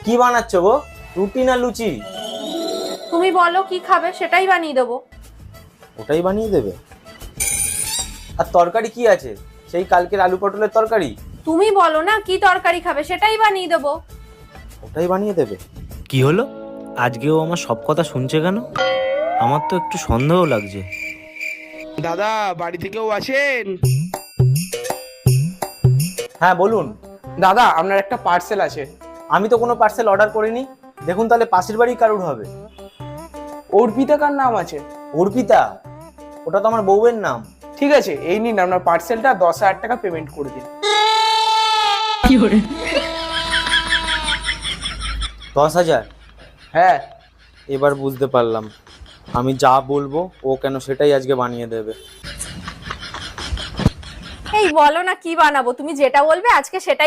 কি বানাচ্ছো গো? রুটি না লুচি? তুমি বলো কি খাবে, সেটাই বানিয়ে দেবো। ওটাই বানিয়ে দেবে? আর তরকারি কি আছে? সেই কালকের আলু পটলের তরকারি? তুমি বলো না কি তরকারি খাবে, সেটাই বানিয়ে দেবো। ওটাই বানিয়ে দেবে? কি হলো, আজকেও আমার সব কথা শুনছে কেন? আমার তো একটু সন্দেহ লাগছে। দাদা, বাড়িতে কেউ আছেন? হ্যাঁ বলুন। দাদা, আপনার একটা পার্সেল আছে। আমি তো কোনো পার্সেল অর্ডার করিনি। দেখুন তাহলে পাশের বাড়ি কারুর হবে। অর্পিতা কার নাম আছে? অর্পিতা? ওটা তো আমার বউয়ের নাম। ঠিক আছে, এই নিন আপনার পার্সেলটা, 10,000 টাকা পেমেন্ট করে দিন। 10,000? হ্যাঁ। এবার বুঝতে পারলাম আমি যা বলবো ও কেন সেটাই আজকে বানিয়ে দেবে। এই বলো না কি বানাবো, তুমি যেটা বলবে আজকে সেটাই